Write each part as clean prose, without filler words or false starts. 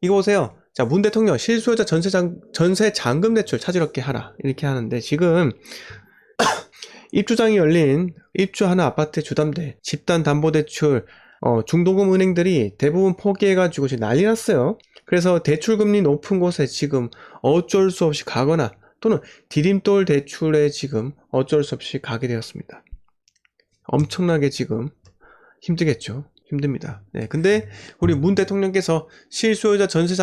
이거 보세요. 자, 문 대통령 실수요자 전세 잔금 대출 차질없게 하라. 이렇게 하는데 지금 입주장이 열린 입주하는 아파트 주담대, 집단담보대출, 중도금 은행들이 대부분 포기해가지고 지금 난리 났어요. 그래서 대출금리 높은 곳에 지금 어쩔 수 없이 가거나 또는 디딤돌 대출에 지금 어쩔 수 없이 가게 되었습니다. 엄청나게 지금 힘들겠죠. 힘듭니다. 네, 근데 우리 문 대통령께서 실수요자 전세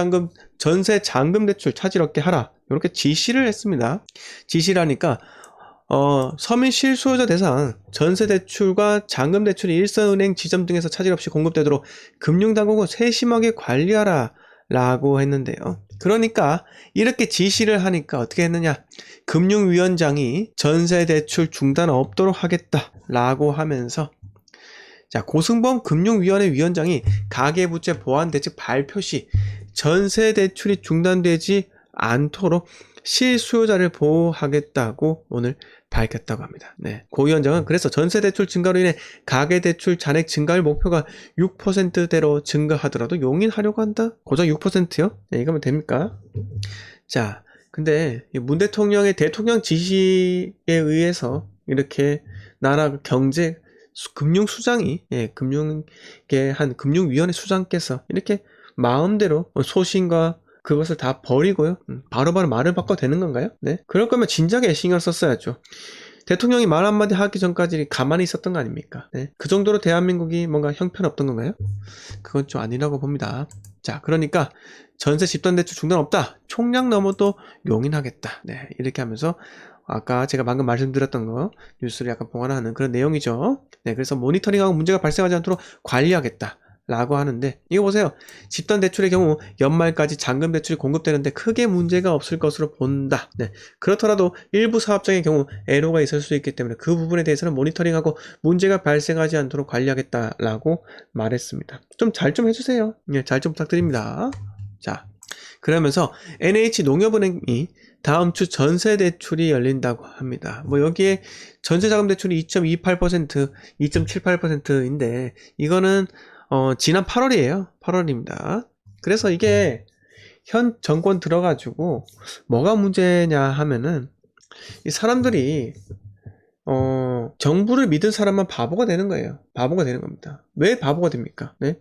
잔금 대출 차질없게 하라. 이렇게 지시를 했습니다. 지시라니까 서민 실수요자 대상 전세대출과 잔금대출이 일선은행 지점 등에서 차질 없이 공급되도록 금융당국은 세심하게 관리하라 라고 했는데요. 그러니까 이렇게 지시를 하니까 어떻게 했느냐, 금융위원장이 전세대출 중단 없도록 하겠다 라고 하면서, 자, 고승범 금융위원회 위원장이 가계부채 보완대책 발표 시 전세대출이 중단되지 않도록 실수요자를 보호하겠다고 오늘 밝혔다고 합니다. 네. 고 위원장은 그래서 전세대출 증가로 인해 가계대출 잔액 증가할 목표가 6%대로 증가하더라도 용인하려고 한다? 고작 6%요? 네, 이거면 됩니까? 자, 근데 문 대통령의 대통령 지시에 의해서 이렇게 나라 경제 금융수장이, 금융계 한 금융위원회 수장께서 이렇게 마음대로 소신과 그것을 다 버리고요. 바로바로 말을 바꿔도 되는 건가요? 네. 그럴 거면 진작에 신경 썼어야죠. 대통령이 말 한마디 하기 전까지 가만히 있었던 거 아닙니까? 네. 그 정도로 대한민국이 뭔가 형편없던 건가요? 그건 좀 아니라고 봅니다. 자, 그러니까 전세 집단대출 중단 없다. 총량 넘어도 용인하겠다. 네. 이렇게 하면서 아까 제가 방금 말씀드렸던 거 뉴스를 약간 보완하는 그런 내용이죠. 네. 그래서 모니터링하고 문제가 발생하지 않도록 관리하겠다 라고 하는데, 이거 보세요. 집단대출의 경우 연말까지 잔금대출이 공급되는데 크게 문제가 없을 것으로 본다. 네. 그렇더라도 일부 사업장의 경우 애로가 있을 수 있기 때문에 그 부분에 대해서는 모니터링하고 문제가 발생하지 않도록 관리하겠다라고 말했습니다. 좀 잘 좀 해주세요. 네, 잘 좀 부탁드립니다. 자, 그러면서 NH농협은행이 다음 주 전세대출이 열린다고 합니다. 뭐 여기에 전세자금대출이 2.28%, 2.78%인데 이거는 지난 8월이에요. 8월입니다. 그래서 이게 현 정권 들어가지고 뭐가 문제냐 하면은 이 사람들이 정부를 믿은 사람만 바보가 되는 거예요. 바보가 되는 겁니다. 왜 바보가 됩니까? 네?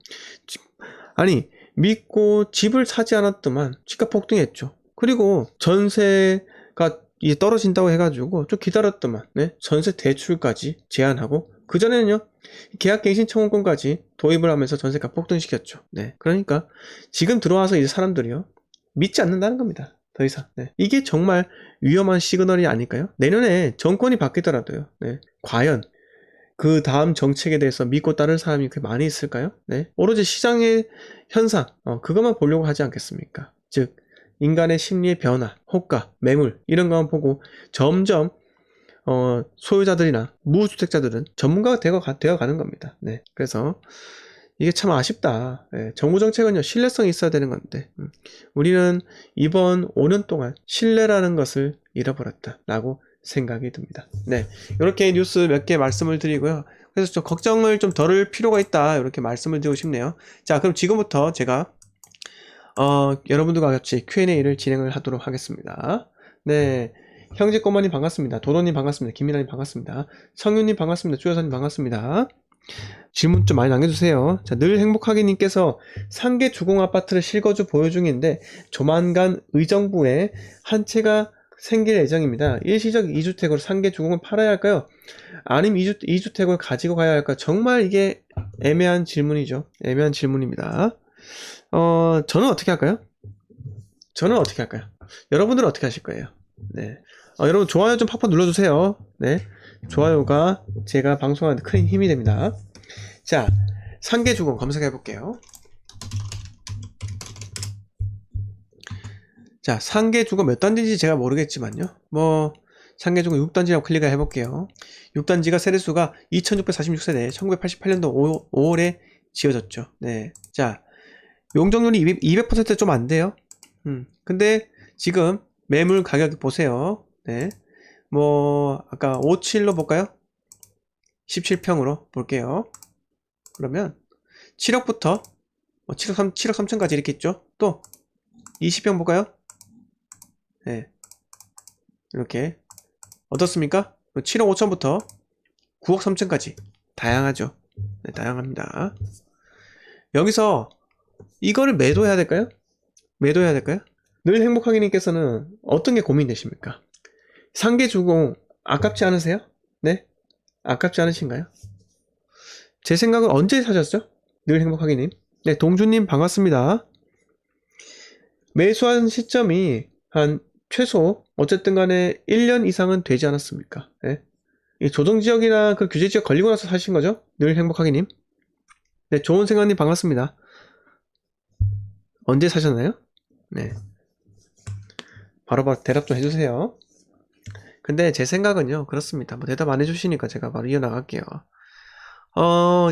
아니, 믿고 집을 사지 않았더만 집값 폭등했죠. 그리고 전세가 이제 떨어진다고 해가지고 좀 기다렸더만, 네? 전세 대출까지 제한하고 그전에는요, 계약갱신 청구권까지 도입을 하면서 전세가 폭등시켰죠. 네. 그러니까 지금 들어와서 이제 사람들이요, 믿지 않는다는 겁니다. 더 이상. 네. 이게 정말 위험한 시그널이 아닐까요? 내년에 정권이 바뀌더라도요. 네. 과연 그 다음 정책에 대해서 믿고 따를 사람이 그렇게 많이 있을까요? 네. 오로지 시장의 현상, 그것만 보려고 하지 않겠습니까? 즉, 인간의 심리의 변화, 호가, 매물, 이런 것만 보고 점점 소유자들이나 무주택자들은 전문가가 되어 가는 겁니다. 네. 그래서 이게 참 아쉽다. 네. 정부 정책은요, 신뢰성이 있어야 되는 건데, 우리는 이번 5년 동안 신뢰라는 것을 잃어버렸다라고 생각이 듭니다. 네. 이렇게 뉴스 몇 개 말씀을 드리고요. 그래서 좀 걱정을 좀 덜을 필요가 있다. 이렇게 말씀을 드리고 싶네요. 자, 그럼 지금부터 제가, 여러분들과 같이 Q&A를 진행을 하도록 하겠습니다. 네. 형제 꼬마님 반갑습니다. 도도님 반갑습니다. 김민아님 반갑습니다. 성윤님 반갑습니다. 주여사님 반갑습니다. 질문 좀 많이 남겨주세요. 자, 늘 행복하게님께서 상계 주공 아파트를 실거주 보유 중인데 조만간 의정부에 한 채가 생길 예정입니다. 일시적 2주택으로 상계 주공을 팔아야 할까요? 아니면 2주택을 가지고 가야 할까요? 정말 이게 애매한 질문이죠. 애매한 질문입니다. 저는 어떻게 할까요? 여러분들은 어떻게 하실 거예요? 네. 여러분 좋아요 좀 팍팍 눌러주세요. 네. 좋아요가 제가 방송하는 데 큰 힘이 됩니다. 자, 상계주공 검색해 볼게요. 자, 상계주공 몇 단지인지 제가 모르겠지만요. 뭐 상계주공 6단지라고 클릭을 해볼게요. 6단지가 세대수가 2646세대, 1988년도 5월에 지어졌죠. 네. 자, 용적률이 200% 좀 안 돼요. 근데 지금 매물 가격 보세요. 네. 뭐 아까 57로 볼까요? 17평으로 볼게요. 그러면 7억부터 7억 3천까지 이렇게 있죠. 또 20평 볼까요? 네. 이렇게 어떻습니까? 7억 5천부터 9억 3천까지 다양하죠. 네, 다양합니다. 여기서 이거를 매도해야 될까요? 매도해야 될까요? 늘 행복하기님께서는 어떤 게 고민되십니까? 상계주공 아깝지 않으세요? 네? 아깝지 않으신가요? 제 생각은 언제 사셨죠? 늘 행복하기님. 네, 동주님 반갑습니다. 매수한 시점이 한 최소 어쨌든 간에 1년 이상은 되지 않았습니까? 네? 이 조정지역이나 그 규제지역 걸리고 나서 사신 거죠? 늘 행복하기님. 네, 좋은 생각님 반갑습니다. 언제 사셨나요? 네. 바로바로 대답 좀 해주세요. 근데 제 생각은요, 그렇습니다. 뭐 대답 안 해주시니까 제가 바로 이어나갈게요.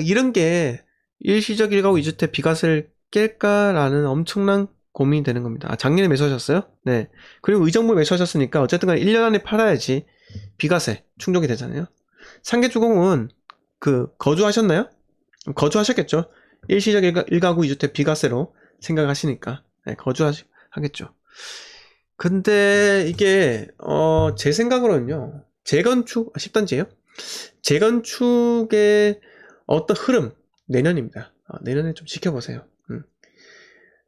이런 게 일시적 1가구 2주택 비과세를 깰까라는 엄청난 고민이 되는 겁니다. 아, 작년에 매수하셨어요? 네. 그리고 의정부 매수하셨으니까 어쨌든 간에 1년 안에 팔아야지 비과세 충족이 되잖아요. 상계주공은 거주하셨나요? 거주하셨겠죠. 일시적 1가구 2주택 비과세로 생각하시니까 네, 거주하겠죠. 근데 이게 제 생각으로는요, 재건축 10단지예요. 재건축의 어떤 흐름 내년입니다. 내년에 좀 지켜보세요.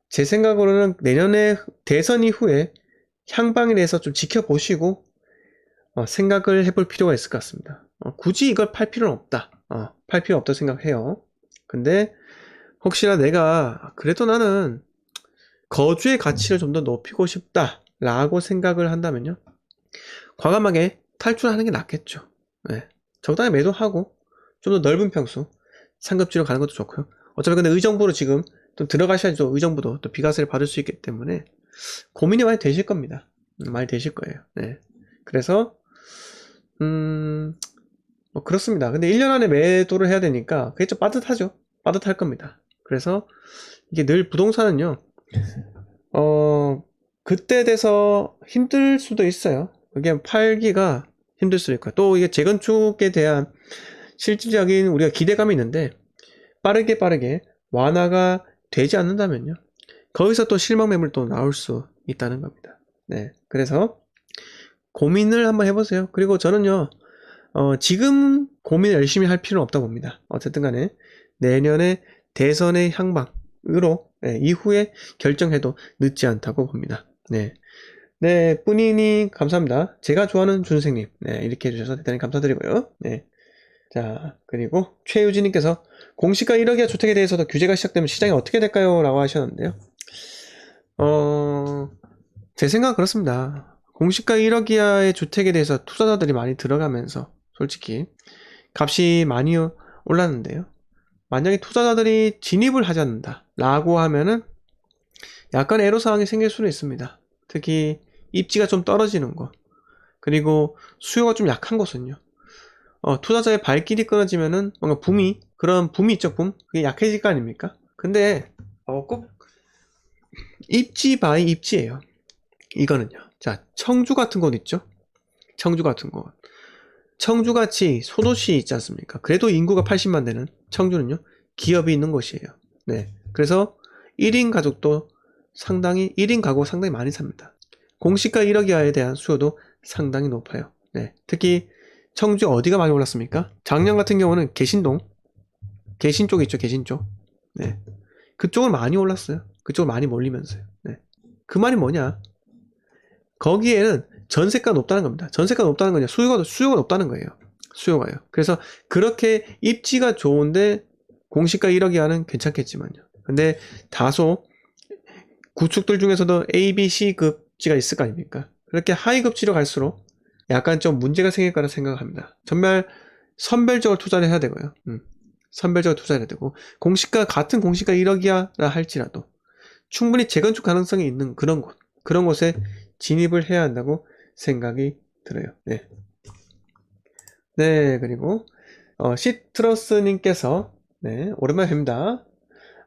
제 생각으로는 내년에 대선 이후에 향방에 대해서 좀 지켜보시고 생각을 해볼 필요가 있을 것 같습니다. 굳이 이걸 팔 필요는 없다. 팔 필요 없다고 생각해요. 근데 혹시나 내가 그래도 나는 거주의 가치를 좀 더 높이고 싶다 라고 생각을 한다면요, 과감하게 탈출하는 게 낫겠죠. 네. 적당히 매도하고 좀 더 넓은 평수 상급지로 가는 것도 좋고요. 어차피 근데 의정부로 지금 또 들어가셔야죠. 의정부도 또 비과세를 받을 수 있기 때문에 고민이 많이 되실 겁니다. 많이 되실 거예요. 네. 그래서 뭐 그렇습니다. 근데 1년 안에 매도를 해야 되니까 그게 좀 빠듯하죠. 빠듯할 겁니다. 그래서 이게 늘 부동산은요, 그때 돼서 힘들 수도 있어요. 이게 팔기가 힘들 수도 있고, 또 이게 재건축에 대한 실질적인 우리가 기대감이 있는데 빠르게 완화가 되지 않는다면요, 거기서 또 실망 매물 또 나올 수 있다는 겁니다. 네, 그래서 고민을 한번 해보세요. 그리고 저는요, 지금 고민 열심히 할 필요는 없다고 봅니다. 어쨌든 간에 내년에 대선의 향방으로 이후에 결정해도 늦지 않다고 봅니다. 네. 네, 뿌니님 감사합니다. 제가 좋아하는 준생님, 네, 이렇게 해주셔서 대단히 감사드리고요. 네. 자, 그리고 최유진님께서 공시가 1억 이하 주택에 대해서도 규제가 시작되면 시장이 어떻게 될까요? 라고 하셨는데요. 제 생각은 그렇습니다. 공시가 1억 이하의 주택에 대해서 투자자들이 많이 들어가면서 솔직히 값이 많이 올랐는데요. 만약에 투자자들이 진입을 하지 않는다 라고 하면은 약간 애로사항이 생길 수는 있습니다. 특히 입지가 좀 떨어지는 것, 그리고 수요가 좀 약한 곳은요, 투자자의 발길이 끊어지면은 뭔가 그런 붐이 있죠, 붐? 그게 약해질 거 아닙니까? 근데 꼭 입지 바이 입지예요. 이거는요. 자, 청주 같은 곳 있죠? 청주 같은 곳. 청주같이 소도시 있지 않습니까? 그래도 인구가 80만 되는 청주는요, 기업이 있는 곳이에요. 네. 그래서 1인 가구가 상당히 많이 삽니다. 공시가 1억 이하에 대한 수요도 상당히 높아요. 네. 특히 청주 어디가 많이 올랐습니까? 작년 같은 경우는 개신 쪽 있죠, 개신 쪽. 네. 그쪽은 많이 올랐어요. 그쪽을 많이 몰리면서요. 네. 그 말이 뭐냐? 거기에는 전세가 높다는 겁니다. 전세가 높다는 거냐? 수요가 높다는 거예요. 수요가요. 그래서 그렇게 입지가 좋은데 공시가 1억 이하는 괜찮겠지만요. 근데 다소 구축들 중에서도 A, B, C 급지가 있을 거 아닙니까? 그렇게 하위 급지로 갈수록 약간 좀 문제가 생길 거라 생각합니다. 정말 선별적으로 투자를 해야 되고요. 선별적으로 투자를 해야 되고, 같은 공시가 1억 이하라 할지라도 충분히 재건축 가능성이 있는 그런 곳에 진입을 해야 한다고 생각이 들어요. 네. 네, 그리고 시트러스님께서 네, 오랜만에 뵙니다.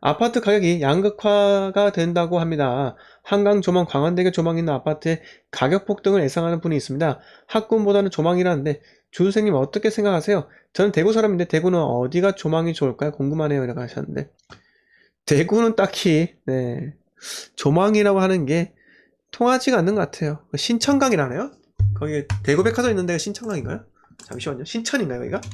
아파트 가격이 양극화가 된다고 합니다. 한강 조망, 광안대교 조망 있는 아파트에 가격 폭등을 예상하는 분이 있습니다. 학군보다는 조망이라는데 준생님 어떻게 생각하세요? 저는 대구 사람인데 대구는 어디가 조망이 좋을까요? 궁금하네요. 이라고 하셨는데, 대구는 딱히 네, 조망이라고 하는 게 통하지가 않는 것 같아요. 신천강이라네요? 거기 대구백화점 있는 데가 신천강인가요? 잠시만요. 신천인가요, 여기가?